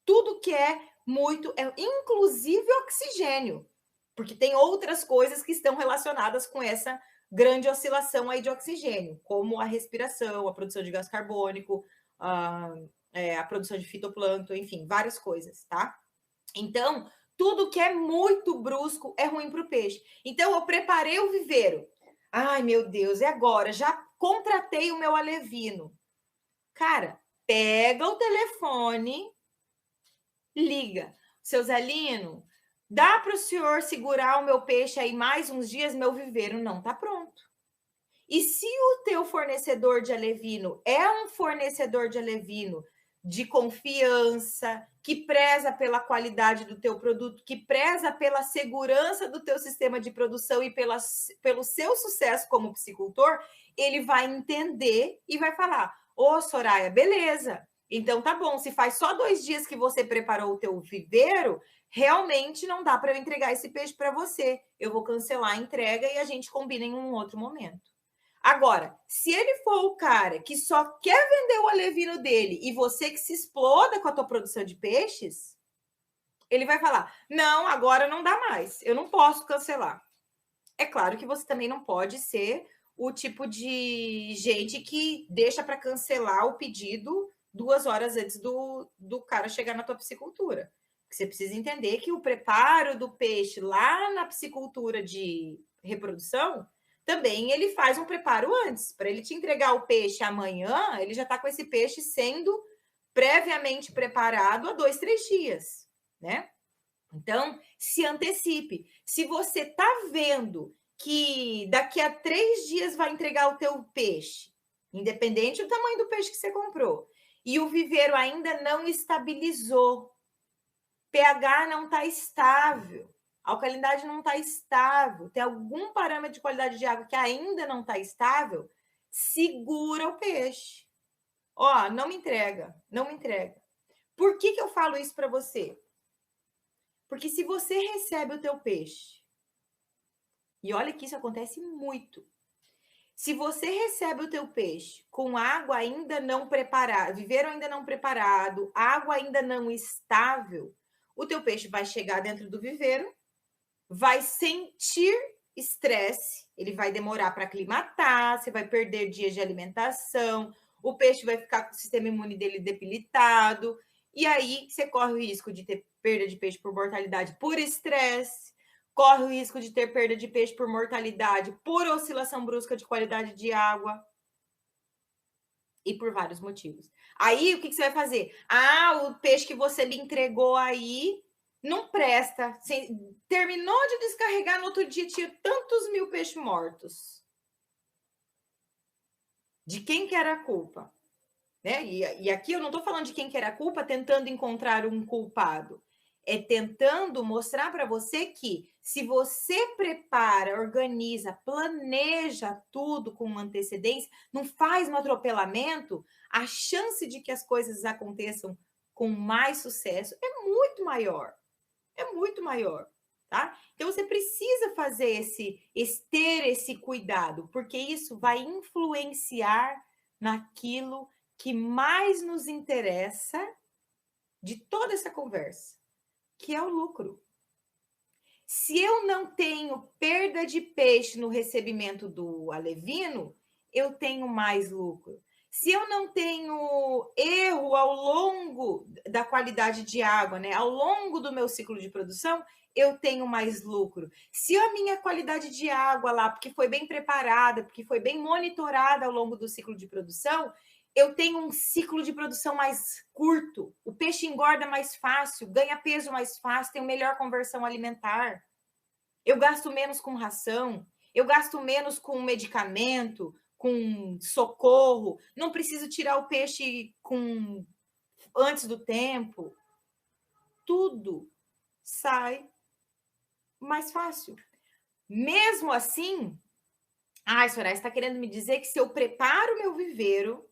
Tudo que é muito... inclusive oxigênio, porque tem outras coisas que estão relacionadas com essa grande oscilação aí de oxigênio, como a respiração, a produção de gás carbônico, a produção de fitoplâncton, enfim, várias coisas, tá? Então, tudo que é muito brusco é ruim para o peixe. Então, eu preparei o viveiro. Ai, meu Deus, é agora. Já contratei o meu alevino. Cara, pega o telefone, liga. Seu Zelino, dá para o senhor segurar o meu peixe aí mais uns dias? Meu viveiro não está pronto. E se o teu fornecedor de alevino é um fornecedor de alevino de confiança, que preza pela qualidade do teu produto, que preza pela segurança do teu sistema de produção e pelo seu sucesso como psicultor, ele vai entender e vai falar: ô, Soraya, beleza. Então tá bom, se faz só 2 dias que você preparou o teu viveiro, realmente não dá para eu entregar esse peixe para você. Eu vou cancelar a entrega e a gente combina em um outro momento. Agora, se ele for o cara que só quer vender o alevino dele e você que se exploda com a tua produção de peixes, ele vai falar: não, agora não dá mais, eu não posso cancelar. É claro que você também não pode ser o tipo de gente que deixa para cancelar o pedido 2 horas antes do cara chegar na tua piscicultura. Você precisa entender que o preparo do peixe lá na piscicultura de reprodução também ele faz um preparo antes. Para ele te entregar o peixe amanhã, ele já está com esse peixe sendo previamente preparado há 2, 3 dias, né? Então, se antecipe. Se você está vendo que daqui a 3 dias vai entregar o teu peixe, independente do tamanho do peixe que você comprou, e o viveiro ainda não estabilizou, pH não está estável, a alcalinidade não está estável, tem algum parâmetro de qualidade de água que ainda não está estável, segura o peixe. Ó, não me entrega, não me entrega. Por que eu falo isso para você? Porque se você recebe o teu peixe, e olha que isso acontece muito, se você recebe o teu peixe com água ainda não preparada, viveiro ainda não preparado, água ainda não estável, o teu peixe vai chegar dentro do viveiro, vai sentir estresse, ele vai demorar para aclimatar, você vai perder dias de alimentação, o peixe vai ficar com o sistema imune dele debilitado, e aí você corre o risco de ter perda de peixe por mortalidade por estresse, corre o risco de ter perda de peixe por mortalidade por oscilação brusca de qualidade de água e por vários motivos. Aí, o que você vai fazer? Ah, o peixe que você me entregou aí não presta. Terminou de descarregar, no outro dia tinha tantos mil peixes mortos. De quem que era a culpa? Né? E aqui eu não estou falando de quem que era a culpa, tentando encontrar um culpado. É tentando mostrar para você que se você prepara, organiza, planeja tudo com antecedência, não faz no atropelamento, a chance de que as coisas aconteçam com mais sucesso é muito maior. É muito maior, tá? Então você precisa fazer ter esse cuidado, porque isso vai influenciar naquilo que mais nos interessa de toda essa conversa, que é o lucro. Se eu não tenho perda de peixe no recebimento do alevino, eu tenho mais lucro. Se eu não tenho erro ao longo da qualidade de água, né? Ao longo do meu ciclo de produção, eu tenho mais lucro. Se a minha qualidade de água lá, porque foi bem preparada, porque foi bem monitorada ao longo do ciclo de produção, eu tenho um ciclo de produção mais curto, o peixe engorda mais fácil, ganha peso mais fácil, tem melhor conversão alimentar. Eu gasto menos com ração, eu gasto menos com medicamento, com socorro, não preciso tirar o peixe antes do tempo. Tudo sai mais fácil. Mesmo assim, Soraya, você está querendo me dizer que se eu preparo o meu viveiro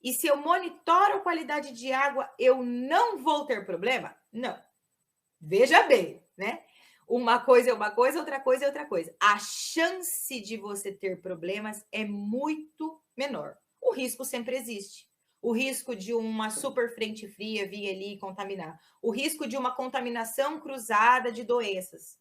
e se eu monitoro a qualidade de água, eu não vou ter problema? Não. Veja bem, né? Uma coisa é uma coisa, outra coisa é outra coisa. A chance de você ter problemas é muito menor. O risco sempre existe. O risco de uma super frente fria vir ali e contaminar. O risco de uma contaminação cruzada de doenças.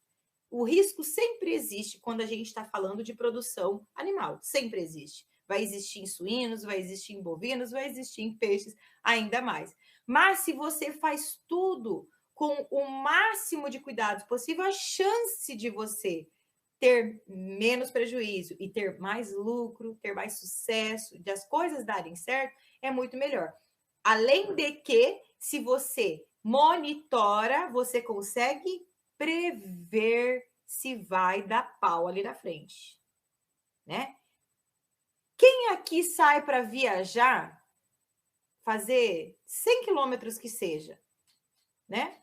O risco sempre existe quando a gente está falando de produção animal. Sempre existe. Vai existir em suínos, vai existir em bovinos, vai existir em peixes, ainda mais. Mas se você faz tudo com o máximo de cuidados possível, a chance de você ter menos prejuízo e ter mais lucro, ter mais sucesso, de as coisas darem certo, é muito melhor. Além de que, se você monitora, você consegue prever se vai dar pau ali na frente, né? Quem aqui sai para viajar, fazer 100 quilômetros que seja, né?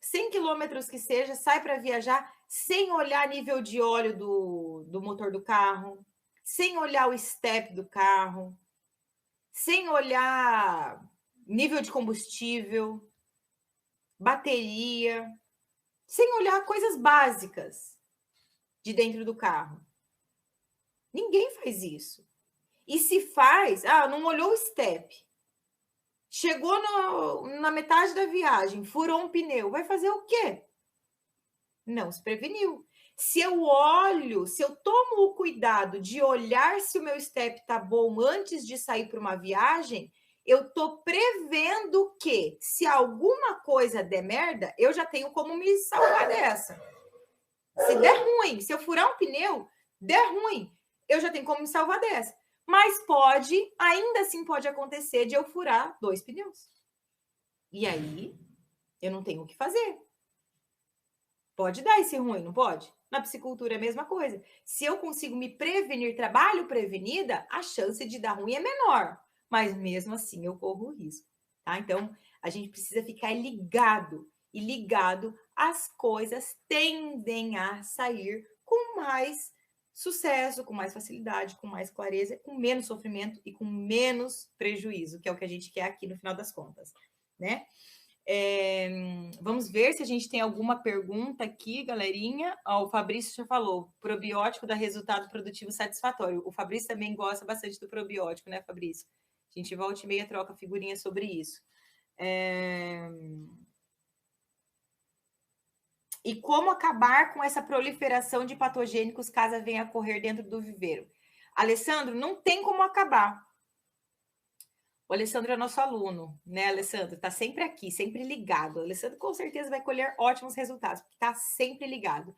100 quilômetros que seja, sai para viajar sem olhar nível de óleo do motor do carro, sem olhar o step do carro, sem olhar nível de combustível, bateria, sem olhar coisas básicas de dentro do carro. Ninguém faz isso. E se faz, não olhou o step. Chegou na metade da viagem, furou um pneu, vai fazer o quê? Não se preveniu. Se eu tomo o cuidado de olhar se o meu step está bom antes de sair para uma viagem, eu estou prevendo que, se alguma coisa der merda, eu já tenho como me salvar dessa. Se der ruim, se eu furar um pneu, der ruim, eu já tenho como me salvar dessa. Mas ainda assim pode acontecer de eu furar 2 pneus. E aí, eu não tenho o que fazer. Pode dar esse ruim, não pode? Na psicultura é a mesma coisa. Se eu consigo me prevenir, trabalho prevenida, a chance de dar ruim é menor. Mas mesmo assim eu corro o risco, tá? Então, a gente precisa ficar ligado. E ligado, as coisas tendem a sair com mais sucesso, com mais facilidade, com mais clareza, com menos sofrimento e com menos prejuízo, que é o que a gente quer aqui no final das contas, né? Vamos ver se a gente tem alguma pergunta aqui, galerinha. O Fabrício já falou, probiótico dá resultado produtivo satisfatório. O Fabrício também gosta bastante do probiótico, né, Fabrício? A gente volta e meia troca figurinha sobre isso. E como acabar com essa proliferação de patogênicos caso venha a ocorrer dentro do viveiro? Alessandro, não tem como acabar. O Alessandro é nosso aluno, né, Alessandro? Está sempre aqui, sempre ligado. O Alessandro com certeza vai colher ótimos resultados, porque está sempre ligado.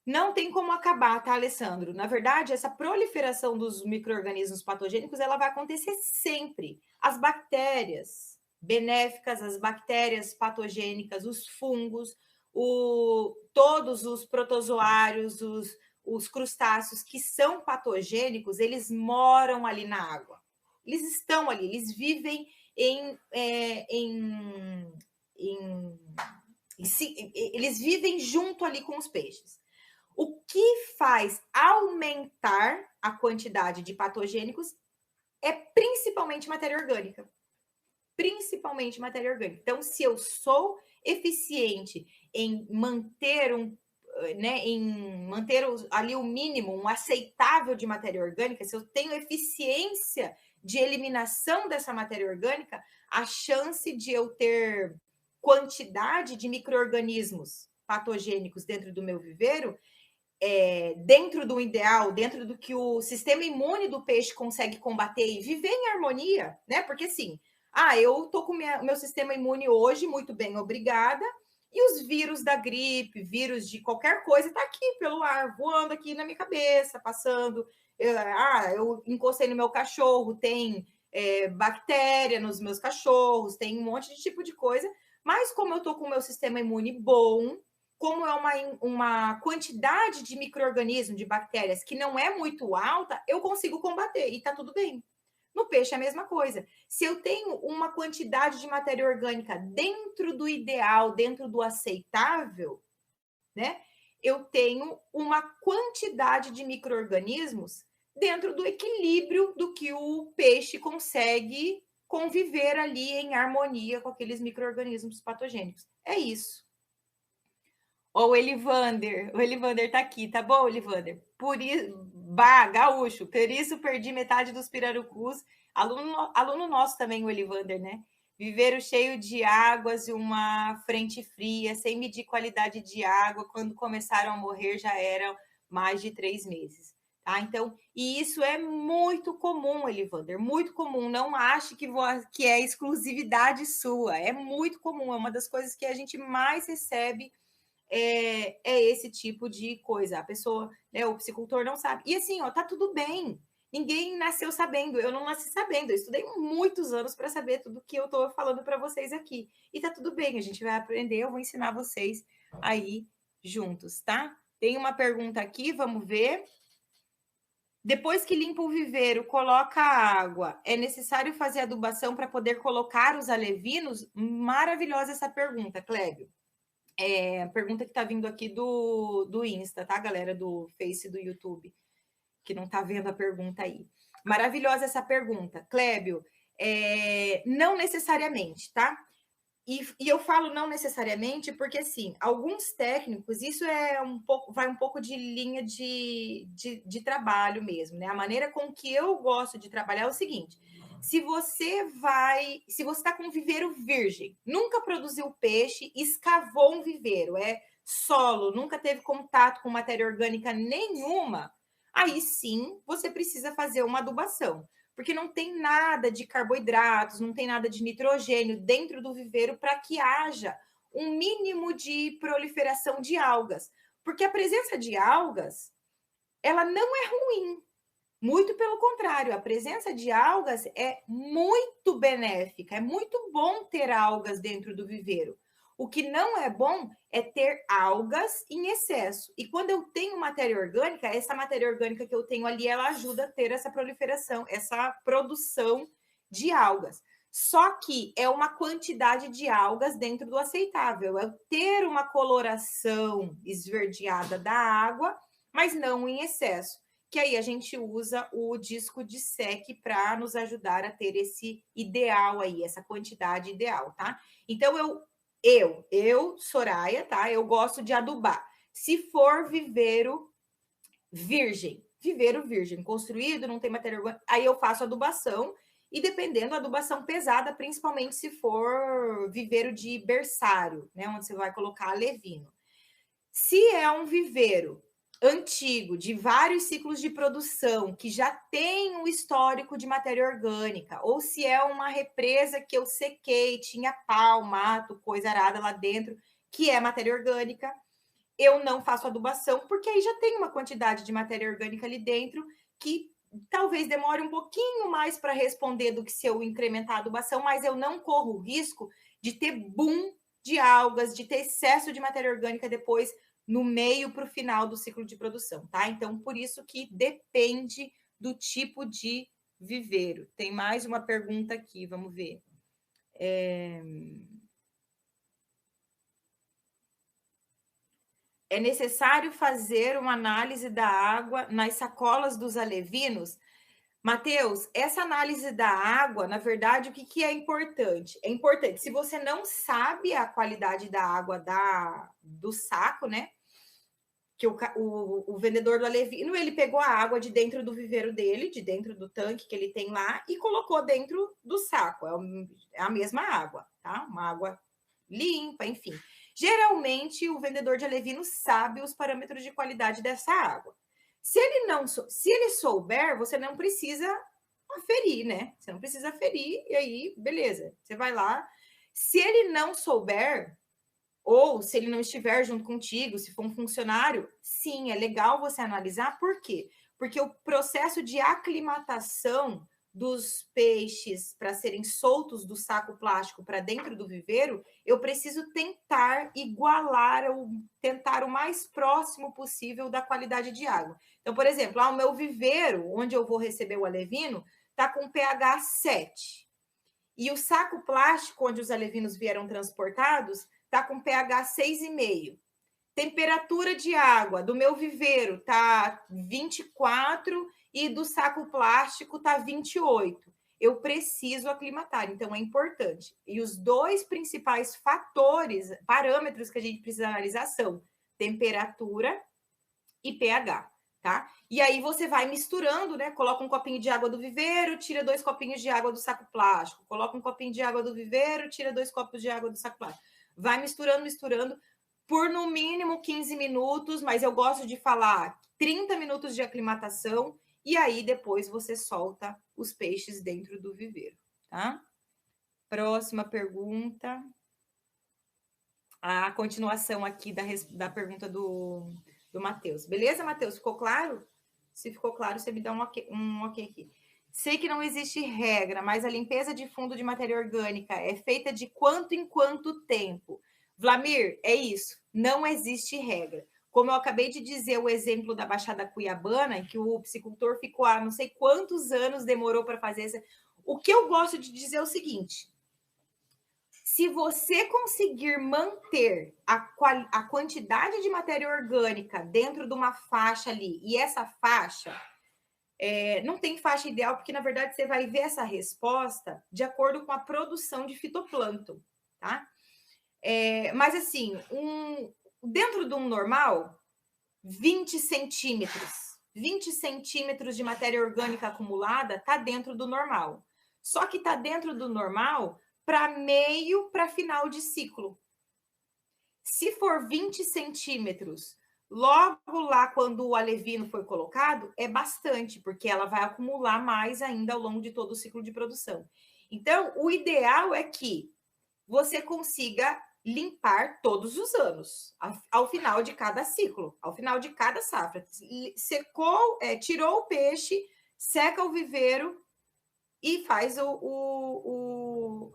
Não tem como acabar, tá, Alessandro? Na verdade, essa proliferação dos micro-organismos patogênicos, ela vai acontecer sempre. As bactérias benéficas, as bactérias patogênicas, os fungos, todos os protozoários, os crustáceos que são patogênicos, eles moram ali na água. Eles estão ali, eles vivem eles vivem junto ali com os peixes. O que faz aumentar a quantidade de patogênicos é principalmente matéria orgânica. Principalmente matéria orgânica. Então, se eu sou eficiente em manter ali o mínimo, um aceitável de matéria orgânica, se eu tenho eficiência de eliminação dessa matéria orgânica, a chance de eu ter quantidade de micro-organismos patogênicos dentro do meu viveiro, dentro do ideal, dentro do que o sistema imune do peixe consegue combater e viver em harmonia, né? Porque assim, eu tô com o meu sistema imune hoje muito bem, obrigada, e os vírus da gripe, vírus de qualquer coisa, tá aqui pelo ar, voando aqui na minha cabeça, passando. Eu encostei no meu cachorro, tem bactéria nos meus cachorros, tem um monte de tipo de coisa, mas como eu tô com o meu sistema imune bom, como é uma quantidade de micro-organismos, de bactérias que não é muito alta, eu consigo combater e tá tudo bem. No peixe é a mesma coisa. Se eu tenho uma quantidade de matéria orgânica dentro do ideal, dentro do aceitável, né? Eu tenho uma quantidade de micro-organismos dentro do equilíbrio do que o peixe consegue conviver ali em harmonia com aqueles micro-organismos patogênicos. É isso. O Elivander tá aqui, tá bom, Elivander? Por isso, gaúcho, por isso perdi metade dos pirarucus. Aluno nosso também, o Elivander, né? Viveiro cheio de águas e uma frente fria, sem medir qualidade de água. Quando começaram a morrer, já eram mais de 3 meses. Tá? Então, e isso é muito comum, Elivander, muito comum. Não ache que é exclusividade sua. É muito comum, é uma das coisas que a gente mais recebe é esse tipo de coisa. A pessoa, né, o psicultor não sabe. E assim, ó, tá tudo bem. Ninguém nasceu sabendo. Eu não nasci sabendo. Eu estudei muitos anos para saber tudo que eu estou falando para vocês aqui. E tá tudo bem. A gente vai aprender. Eu vou ensinar vocês aí juntos, tá? Tem uma pergunta aqui. Vamos ver. Depois que limpa o viveiro, coloca a água. É necessário fazer adubação para poder colocar os alevinos? Maravilhosa essa pergunta, Clébio. A pergunta que está vindo aqui do Insta, tá, galera? Do Face do YouTube, que não está vendo a pergunta aí. Maravilhosa essa pergunta, Clébio. Não necessariamente, tá? E eu falo não necessariamente porque, assim, alguns técnicos, isso vai um pouco de linha de trabalho mesmo, né? A maneira com que eu gosto de trabalhar é o seguinte: se você está com um viveiro virgem, nunca produziu peixe, escavou um viveiro, é solo, nunca teve contato com matéria orgânica nenhuma, aí sim você precisa fazer uma adubação, porque não tem nada de carboidratos, não tem nada de nitrogênio dentro do viveiro para que haja um mínimo de proliferação de algas. Porque a presença de algas, ela não é ruim. Muito pelo contrário, a presença de algas é muito benéfica, é muito bom ter algas dentro do viveiro. O que não é bom é ter algas em excesso. E quando eu tenho matéria orgânica, essa matéria orgânica que eu tenho ali, ela ajuda a ter essa proliferação, essa produção de algas. Só que é uma quantidade de algas dentro do aceitável, é ter uma coloração esverdeada da água, mas não em excesso. Que aí a gente usa o disco de SEC para nos ajudar a ter esse ideal aí, essa quantidade ideal, tá? Então, Soraya, tá? Eu gosto de adubar. Se for viveiro virgem, construído, não tem matéria orgânica, aí eu faço adubação, e dependendo, adubação pesada, principalmente se for viveiro de berçário, né? Onde você vai colocar alevino. Se é um viveiro antigo, de vários ciclos de produção, que já tem um histórico de matéria orgânica, ou se é uma represa que eu sequei, tinha pau, mato, coisa arada lá dentro, que é matéria orgânica, eu não faço adubação, porque aí já tem uma quantidade de matéria orgânica ali dentro que talvez demore um pouquinho mais para responder do que se eu incrementar a adubação, mas eu não corro o risco de ter boom de algas, de ter excesso de matéria orgânica depois no meio para o final do ciclo de produção, tá? Então, por isso que depende do tipo de viveiro. Tem mais uma pergunta aqui, vamos ver. É necessário fazer uma análise da água nas sacolas dos alevinos? Matheus, essa análise da água, na verdade, o que é importante? É importante, se você não sabe a qualidade da água do saco, né? Que o vendedor do alevino, ele pegou a água de dentro do viveiro dele, de dentro do tanque que ele tem lá, e colocou dentro do saco. É a mesma água, tá? Uma água limpa, enfim. Geralmente, o vendedor de alevino sabe os parâmetros de qualidade dessa água. Se ele souber, você não precisa aferir, né? Você não precisa aferir, e aí, beleza. Você vai lá. Se ele não souber, ou se ele não estiver junto contigo, se for um funcionário, sim, é legal você analisar. Por quê? Porque o processo de aclimatação dos peixes para serem soltos do saco plástico para dentro do viveiro, eu preciso tentar igualar ou tentar o mais próximo possível da qualidade de água. Então, por exemplo, o meu viveiro, onde eu vou receber o alevino, está com pH 7. E o saco plástico onde os alevinos vieram transportados está com pH 6,5. Temperatura de água do meu viveiro tá 24 e do saco plástico tá 28. Eu preciso aclimatar, então é importante. E os dois principais parâmetros que a gente precisa analisar são temperatura e pH, tá? E aí você vai misturando, né? Coloca um copinho de água do viveiro, tira 2 copinhos de água do saco plástico. Coloca um copinho de água do viveiro, tira 2 copos de água do saco plástico. Vai misturando por no mínimo 15 minutos, mas eu gosto de falar 30 minutos de aclimatação, e aí depois você solta os peixes dentro do viveiro, tá? Próxima pergunta. a continuação aqui da pergunta do Matheus. Beleza, Matheus? Ficou claro? Se ficou claro, você me dá um ok aqui. Sei que não existe regra, mas a limpeza de fundo de matéria orgânica é feita de quanto em quanto tempo? Vlamir, é isso. Não existe regra. Como eu acabei de dizer o exemplo da Baixada Cuiabana, em que o psicultor ficou há não sei quantos anos, demorou para fazer isso. O que eu gosto de dizer é o seguinte: se você conseguir manter a quantidade de matéria orgânica dentro de uma faixa ali, e essa faixa, não tem faixa ideal, porque na verdade você vai ver essa resposta de acordo com a produção de fitoplâncton, tá? Mas assim, dentro de um normal, 20 centímetros. 20 centímetros de matéria orgânica acumulada está dentro do normal. Só que está dentro do normal para meio, para final de ciclo. Se for 20 centímetros, logo lá quando o alevino foi colocado, é bastante, porque ela vai acumular mais ainda ao longo de todo o ciclo de produção. Então, o ideal é que você consiga limpar todos os anos, ao final de cada ciclo, ao final de cada safra. Secou, tirou o peixe, seca o viveiro e faz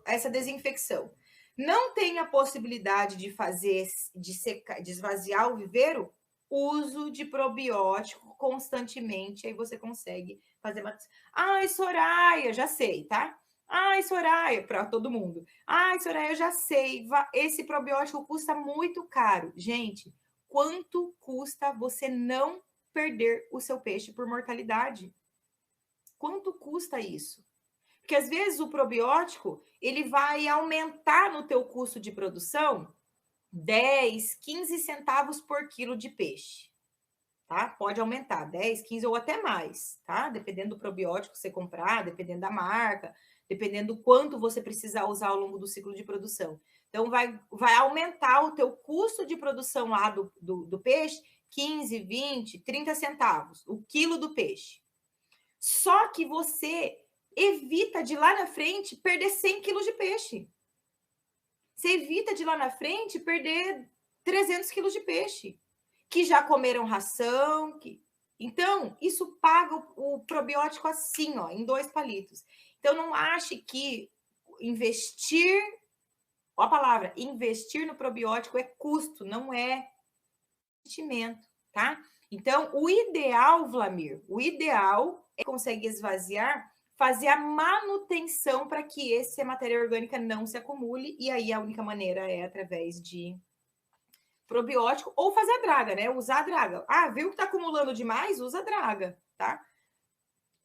essa desinfecção. Não tem a possibilidade de fazer, de esvaziar o viveiro, uso de probiótico constantemente, aí você consegue fazer uma... Ai, Soraya, já sei, tá? Ai, Soraya, para todo mundo. Ai, Soraya, eu já sei, esse probiótico custa muito caro. Gente, quanto custa você não perder o seu peixe por mortalidade? Quanto custa isso? Porque às vezes o probiótico, ele vai aumentar no teu custo de produção 10, 15 centavos por quilo de peixe, tá? Pode aumentar 10, 15 ou até mais, tá? Dependendo do probiótico que você comprar, dependendo da marca, dependendo do quanto você precisar usar ao longo do ciclo de produção. Então, vai aumentar o teu custo de produção lá do peixe 15, 20, 30 centavos, o quilo do peixe. Só que você evita de lá na frente perder 100 quilos de peixe. Você evita de lá na frente perder 300 quilos de peixe, que já comeram ração. Então, isso paga o probiótico assim, ó, em 2 palitos. Então, não ache que investir, ó a palavra, investir no probiótico é custo, não é investimento, tá? Então, o ideal, Vlamir, o ideal é conseguir esvaziar, fazer a manutenção para que essa matéria orgânica não se acumule, e aí a única maneira é através de probiótico ou fazer a draga, né? Usar a draga. Ah, viu que tá acumulando demais? Usa a draga, tá?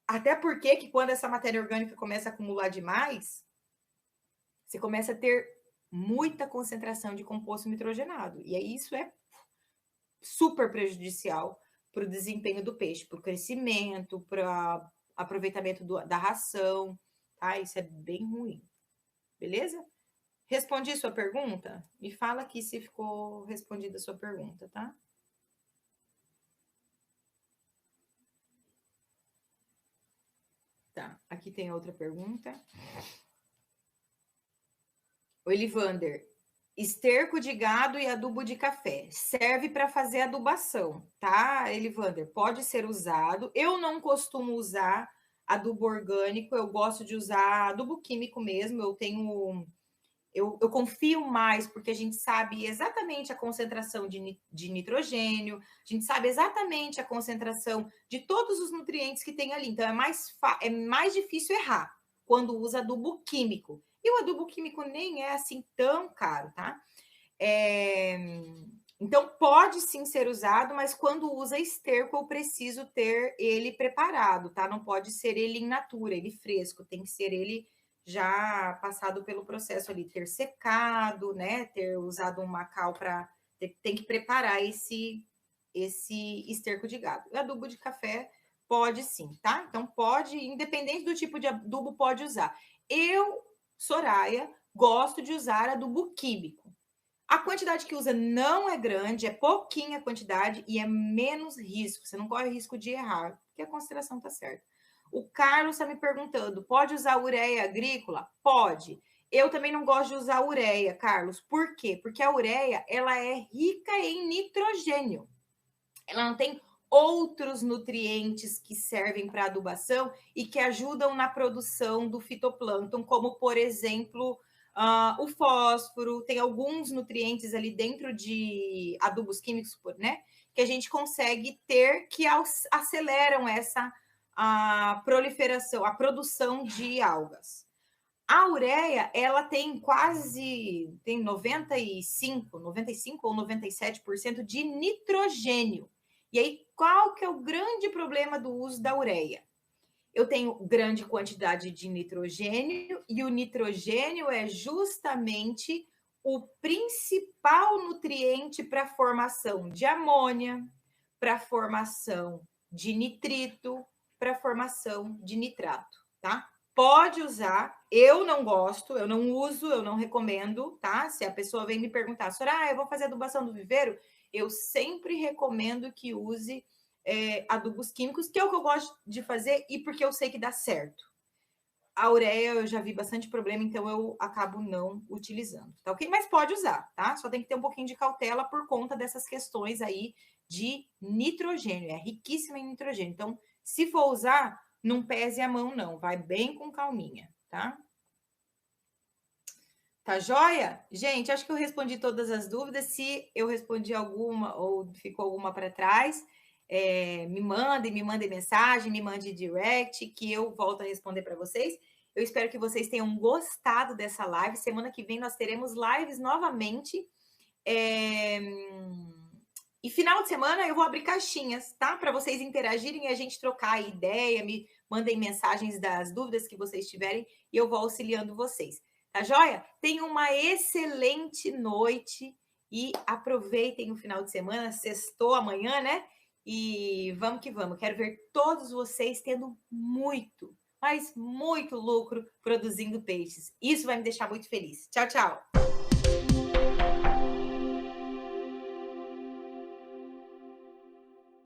Até porque que quando essa matéria orgânica começa a acumular demais, você começa a ter muita concentração de composto nitrogenado. E aí isso é super prejudicial para o desempenho do peixe, para o crescimento, para aproveitamento da ração, tá? Isso é bem ruim. Beleza? Respondi sua pergunta? Me fala aqui se ficou respondida a sua pergunta, tá? Tá, aqui tem outra pergunta. O Elivander, esterco de gado e adubo de café serve para fazer adubação, tá, Elivander? Pode ser usado. Eu não costumo usar adubo orgânico, eu gosto de usar adubo químico mesmo. Eu confio mais, porque a gente sabe exatamente a concentração de nitrogênio, a gente sabe exatamente a concentração de todos os nutrientes que tem ali. Então, é mais difícil errar quando usa adubo químico. E o adubo químico nem é assim tão caro, tá? Então, pode sim ser usado, mas quando usa esterco, eu preciso ter ele preparado, tá? Não pode ser ele in natura, ele fresco, tem que ser ele já passado pelo processo ali, ter secado, né? Ter usado um macal para... Tem que preparar esse esterco de gado. O adubo de café pode sim, tá? Então, pode, independente do tipo de adubo, pode usar. Eu, Soraya, gosto de usar adubo químico. A quantidade que usa não é grande, é pouquinha a quantidade e é menos risco. Você não corre risco de errar, porque a consideração está certa. O Carlos está me perguntando, pode usar ureia agrícola? Pode. Eu também não gosto de usar ureia, Carlos. Por quê? Porque a ureia, ela é rica em nitrogênio. Ela não tem outros nutrientes que servem para adubação e que ajudam na produção do fitoplâncton, como, por exemplo, o fósforo. Tem alguns nutrientes ali dentro de adubos químicos, né? Que a gente consegue ter que aceleram essa proliferação, a produção de algas. A ureia, ela tem tem 95 ou 97% de nitrogênio. E aí, qual que é o grande problema do uso da ureia? Eu tenho grande quantidade de nitrogênio e o nitrogênio é justamente o principal nutriente para a formação de amônia, para a formação de nitrito, para a formação de nitrato, tá? Pode usar, eu não gosto, eu não uso, eu não recomendo, tá? Se a pessoa vem me perguntar, Soraya, eu vou fazer adubação do viveiro, eu sempre recomendo que use adubos químicos, que é o que eu gosto de fazer e porque eu sei que dá certo. A ureia eu já vi bastante problema, então eu acabo não utilizando, tá ok? Mas pode usar, tá? Só tem que ter um pouquinho de cautela por conta dessas questões aí de nitrogênio, é riquíssima em nitrogênio. Então, se for usar, não pese a mão, não. Vai bem com calminha, tá? Tá joia? Gente, acho que eu respondi todas as dúvidas. Se eu respondi alguma ou ficou alguma para trás, me mandem mensagem, me mande direct, que eu volto a responder para vocês. Eu espero que vocês tenham gostado dessa live. Semana que vem nós teremos lives novamente. E final de semana eu vou abrir caixinhas, tá? Para vocês interagirem e a gente trocar ideia, me mandem mensagens das dúvidas que vocês tiverem e eu vou auxiliando vocês. Tá joia? Tenham uma excelente noite e aproveitem o final de semana. Sextou amanhã, né? E vamos que vamos. Quero ver todos vocês tendo muito, mas muito lucro produzindo peixes. Isso vai me deixar muito feliz. Tchau, tchau!